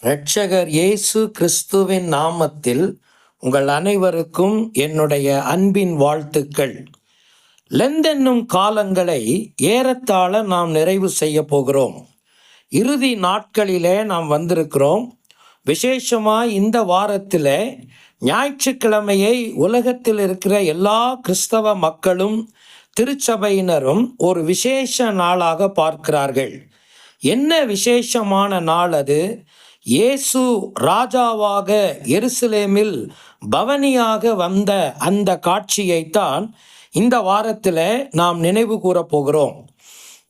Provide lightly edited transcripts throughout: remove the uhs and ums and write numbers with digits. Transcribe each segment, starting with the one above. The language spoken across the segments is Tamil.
இரட்சகர் இயேசு கிறிஸ்துவின் நாமத்தில் உங்கள் அனைவருக்கும் என்னுடைய அன்பின் வாழ்த்துக்கள். லெண்ட் என்னும் காலங்களை ஏறத்தாழ நாம் நிறைவு செய்ய போகிறோம். இறுதி நாட்களிலே நாம் வந்திருக்கிறோம். விசேஷமாக இந்த வாரத்தில் ஞாயிற்றுக்கிழமையை உலகத்தில் இருக்கிற எல்லா கிறிஸ்தவ மக்களும் திருச்சபையினரும் ஒரு விசேஷ நாளாக பார்க்கிறார்கள். என்ன விசேஷமான நாள் அது? இயேசு ராஜாவாக எருசலேமில் பவனியாக வந்த அந்த காட்சியைத்தான் இந்த வாரத்தில் நாம் நினைவு கூறப் போகிறோம்.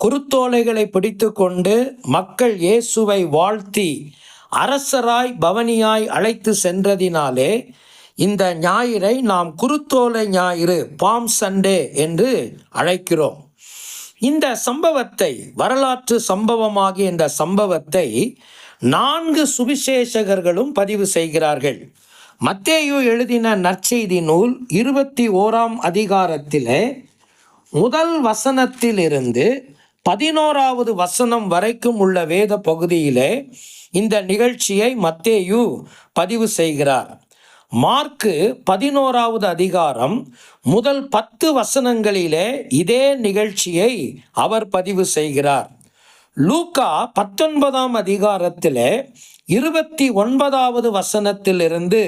குருத்தோலைகளை பிடித்து கொண்டு மக்கள் இயேசுவை வாழ்த்தி அரசராய் பவனியாய் அழைத்து சென்றதினாலே இந்த ஞாயிறை நாம் குருத்தோலை ஞாயிறு, பாம் சண்டே என்று அழைக்கிறோம். இந்த சம்பவத்தை, வரலாற்று சம்பவமாகிய இந்த சம்பவத்தை 4 சுவிசேஷகர்களும் பதிவு செய்கிறார்கள். மத்தேயு எழுதின நற்செய்தி நூல் 21ஆம் அதிகாரத்திலே முதல் வசனத்திலிருந்து 11வது வசனம் வரைக்கும் உள்ள வேத பகுதியிலே இந்த நிகழ்ச்சியை மத்தேயு பதிவு செய்கிறார். மார்க்கு 11வது அதிகாரம் முதல் 10 வசனங்களிலே இதே நிகழ்ச்சியை அவர் பதிவு செய்கிறார். லூக்கா 19ஆம் அதிகாரத்திலே 29வது வசனத்திலிருந்து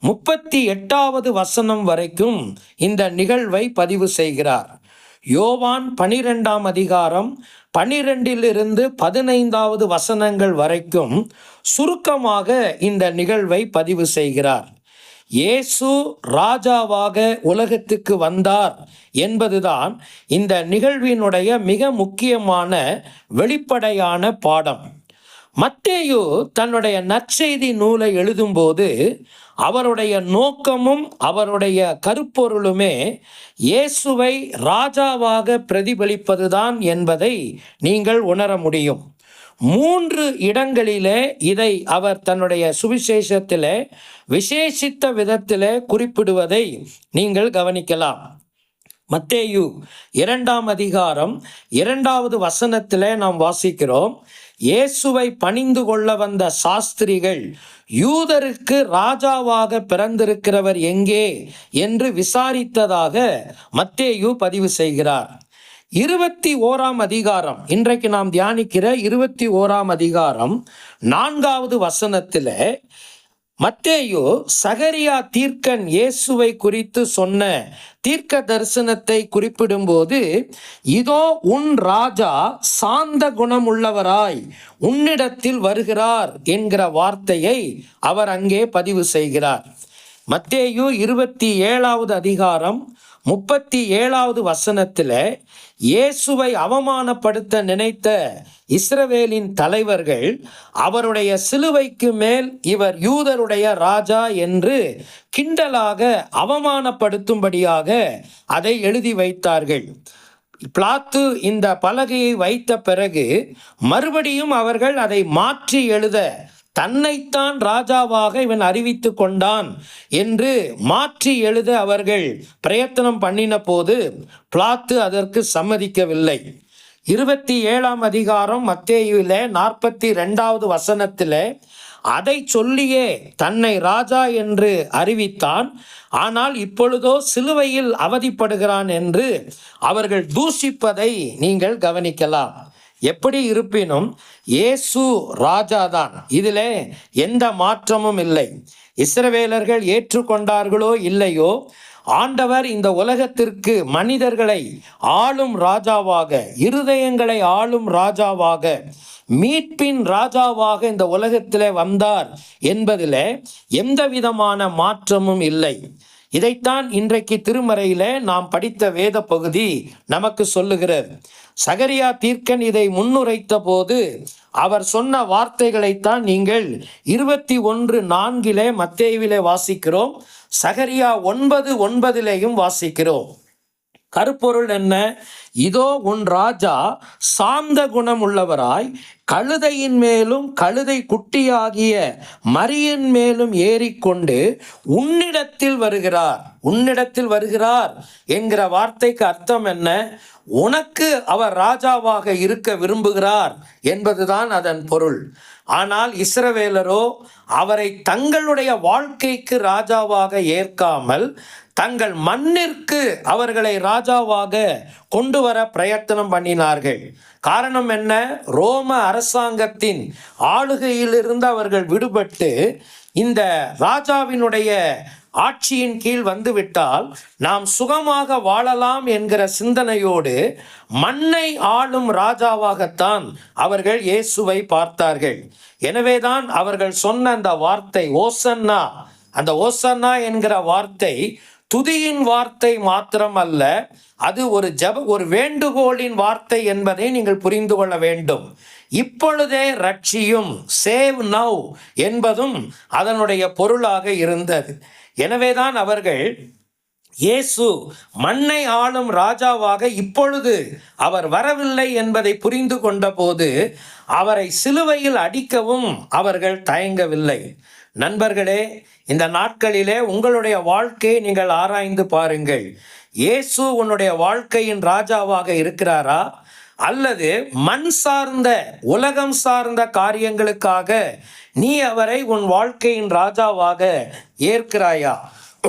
38வது வசனம் வரைக்கும் இந்த நிகழ்வை பதிவு செய்கிறார். யோவான் 12ஆம் அதிகாரம் 12லிருந்து 15வது வசனங்கள் வரைக்கும் சுருக்கமாக இந்த நிகழ்வை பதிவு செய்கிறார். இயேசு ராஜாவாக உலகத்துக்கு வந்தார் என்பதுதான் இந்த நிகழ்வினுடைய மிக முக்கியமான வெளிப்படையான பாடம். மத்தேயு தன்னுடைய நற்செய்தி நூலை எழுதும்போது அவருடைய நோக்கமும் அவருடைய கருப்பொருளுமே இயேசுவை ராஜாவாக பிரதிபலிப்பதுதான் என்பதை நீங்கள் உணர முடியும். 3 இடங்களிலே இதை அவர் தன்னுடைய சுவிசேஷத்திலே விசேஷித்த விதத்திலே குறிப்பிடுவதை நீங்கள் கவனிக்கலாம். மத்தேயு 2ஆம் அதிகாரம் 2வது வசனத்திலே நாம் வாசிக்கிறோம், இயேசுவை பணிந்து கொள்ள வந்த சாஸ்திரிகள் யூதருக்கு ராஜாவாக பிறந்திருக்கிறவர் எங்கே என்று விசாரித்ததாக மத்தேயு பதிவு செய்கிறார். 21ஆம் அதிகாரம், இன்றைக்கு நாம் தியானிக்கிற 21ஆம் அதிகாரம் 4வது வசனத்தில் மத்தேயு சகரியா தீர்க்கன் இயேசுவை குறித்து சொன்ன தீர்க்க தரிசனத்தை குறிப்பிடும்போது, இதோ உன் ராஜா சாந்த குணமுள்ளவராய் உன்னிடத்தில் வருகிறார் என்கிற வார்த்தையை அவர் அங்கே பதிவு செய்கிறார். மத்தேயு 27வது அதிகாரம் 37வது வசனத்தில் இயேசுவை அவமானப்படுத்த நினைத்த இஸ்ரவேலின் தலைவர்கள் அவருடைய சிலுவைக்கு மேல் இவர் யூதருடைய ராஜா என்று கிண்டலாக அவமானப்படுத்தும்படியாக அதை எழுதி வைத்தார்கள். பிலாத்து இந்த பலகையை வைத்த பிறகு மறுபடியும் அவர்கள் அதை மாற்றி எழுத, தன்னைத்தான் ராஜாவாக இவன் அறிவித்து கொண்டான் என்று மாற்றி எழுத அவர்கள் பிரயத்தனம் பண்ணின போது பிலாத்து அதற்கு சம்மதிக்கவில்லை. 27ஆம் அதிகாரம் மத்தேயுவிலே 42வது வசனத்தில் அதை சொல்லியே தன்னை ராஜா என்று அறிவித்தான், ஆனால் இப்பொழுதோ சிலுவையில் அவதிப்படுகிறான் என்று அவர்கள் தூஷிப்பதை நீங்கள் கவனிக்கலாம். எப்படி இருப்பினும் இயேசு ராஜாதான், இதிலே எந்த மாற்றமும் இல்லை. இஸ்ரவேலர்கள் ஏற்றுக்கொண்டார்களோ இல்லையோ, ஆண்டவர் இந்த உலகத்திற்கு மனிதர்களை ஆளும் ராஜாவாக, இருதயங்களை ஆளும் ராஜாவாக, மீட்பின் ராஜாவாக இந்த உலகத்திலே வந்தார் என்பதில் எந்த விதமான மாற்றமும் இல்லை. இதைத்தான் இன்றைக்கு திருமறையிலே நாம் படித்த வேத பகுதி நமக்கு சொல்லுகிறது. சகரியா தீர்க்கன் இதை முன்னுரைத்த போது அவர் சொன்ன வார்த்தைகளைத்தான் நீங்கள் 21:4 மத்தேயுவிலே வாசிக்கிறோம், சகரியா 9:9 வாசிக்கிறோம். கருப்பொருள் என்ன? இதோ உன் ராஜா சாந்த குணம் உள்ளவராய் கழுதையின் மேலும் கழுதை குட்டியாகிய மரியின் மேலும் ஏறிக்கொண்டு உன்னிடத்தில் வருகிறார். உன்னிடத்தில் வருகிறார் என்கிற வார்த்தைக்கு அர்த்தம் என்ன? உனக்கு அவர் ராஜாவாக இருக்க விரும்புகிறார் என்பதுதான் அதன் பொருள். ஆனால் இஸ்ரவேலரோ அவரை தங்களுடைய வாழ்க்கைக்கு ராஜாவாக ஏற்காமல் தங்கள் மண்ணிற்கு அவர்களை ராஜாவாக கொண்டு வர பிரயத்தனம் பண்ணினார்கள். காரணம் என்ன? ரோம அரசாங்கத்தின் ஆளுகையிலிருந்து அவர்கள் விடுபட்டு இந்த ராஜாவினுடைய ஆட்சியின் கீழ் வந்துவிட்டால் நாம் சுகமாக வாழலாம் என்கிற சிந்தனையோடு மண்ணை ஆளும் ராஜாவாகத்தான் அவர்கள் இயேசுவை பார்த்தார்கள். எனவேதான் அவர்கள் சொன்ன அந்த வார்த்தை ஓசன்னா, அந்த ஓசன்னா என்கிற வார்த்தை துதியின் வார்த்தை மாத்திரம் அல்ல, அது ஒரு வேண்டுகோளின் வார்த்தை என்பதை நீங்கள் புரிந்து கொள்ள வேண்டும். இப்பொழுதே ரட்சியும், சேவ் நவ் என்பதும் அதனுடைய பொருளாக இருந்தது. எனவேதான் அவர்கள் இயேசு மண்ணை ஆளும் ராஜாவாக இப்பொழுது அவர் வரவில்லை என்பதை புரிந்து கொண்ட போது அவரை சிலுவையில் அடிக்கவும் அவர்கள் தயங்கவில்லை. நண்பர்களே, இந்த நாட்களிலே உங்களுடைய வாழ்க்கையை நீங்கள் ஆராய்ந்து பாருங்கள். இயேசு உன்னுடைய வாழ்க்கையின் ராஜாவாக இருக்கிறாரா? அல்லது மண் சார்ந்த உலகம் சார்ந்த காரியங்களுக்காக நீ அவரை உன் வாழ்க்கையின் ராஜாவாக ஏற்கிறாயா?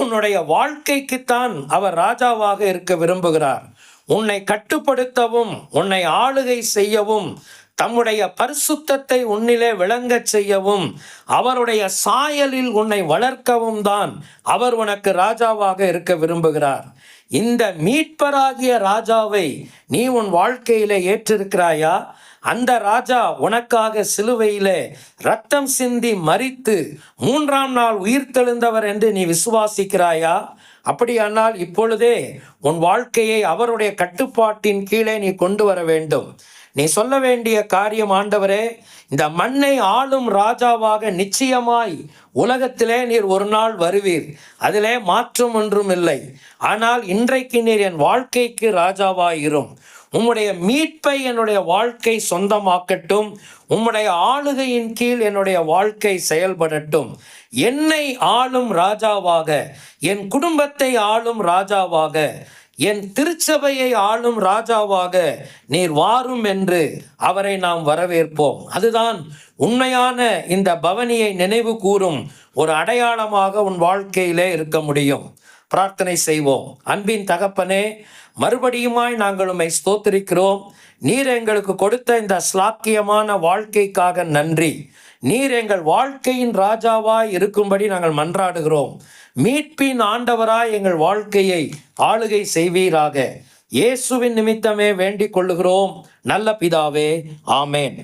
உன்னுடைய வாழ்க்கைக்குத்தான் அவர் ராஜாவாக இருக்க விரும்புகிறார். உன்னை கட்டுப்படுத்தவும் உன்னை ஆளுகை செய்யவும் தம்முடைய பரிசுத்தத்தை உன்னிலே விளங்கச் செய்யவும் அவருடைய சாயலில் உன்னை வளர்க்கவும் தான் அவர் உனக்கு ராஜாவாக இருக்க விரும்புகிறார். இந்த மீட்பராகிய ராஜாவை நீ உன் வாழ்க்கையிலே ஏற்றிருக்கிறாயா? அந்த ராஜா உனக்காக சிலுவையிலே இரத்தம் சிந்தி மரித்து 3ஆம் நாள் உயிர்த்தெழுந்தவர் என்று நீ விசுவாசிக்கிறாயா? அப்படியானால் இப்பொழுதே உன் வாழ்க்கையை அவருடைய கட்டுப்பாட்டின் கீழே நீ கொண்டு வர வேண்டும். நீ சொல்ல வேண்டிய காரியம், ஆண்டவரே, இந்த மண்ணை ஆளும் ராஜாவாக நிச்சயமாய் உலகத்திலே நீர் ஒரு நாள் வருவீர், அதிலே மாற்றம் ஒன்றும் இல்லை. ஆனால் இன்றைக்கு நீர் என் வாழ்க்கைக்கு ராஜாவாயிரும். உம்முடைய மீட்பை என்னுடைய வாழ்க்கை சொந்தமாக்கட்டும். உம்முடைய ஆளுகையின் கீழ் என்னுடைய வாழ்க்கை செயல்படட்டும். என்னை ஆளும் ராஜாவாக, என் குடும்பத்தை ஆளும் ராஜாவாக, என் திருச்சபையை ஆளும் ராஜாவாக நீர் வாரும் என்று அவரை நாம் வரவேற்போம். அதுதான் உண்மையான இந்த பவனியை நினைவு கூறும் ஒரு அடையாளமாக உன் வாழ்க்கையிலே இருக்க முடியும். பிரார்த்தனை செய்வோம். அன்பின் தகப்பனே, மறுபடியுமாய் நாங்கள் உம்மை ஸ்தோத்திரிக்கிறோம். நீர் எங்களுக்கு கொடுத்த இந்த ஸ்லாக்கியமான வாழ்க்கைக்காக நன்றி. நீர் எங்கள் வாழ்க்கையின் ராஜாவாய் இருக்கும்படி நாங்கள் மன்றாடுகிறோம். மீட்பின் ஆண்டவராய் எங்கள் வாழ்க்கையை ஆளுகை செய்வீராக. இயேசுவின் நிமித்தமே வேண்டிக் கொள்ளுகிறோம் நல்ல பிதாவே, ஆமேன்.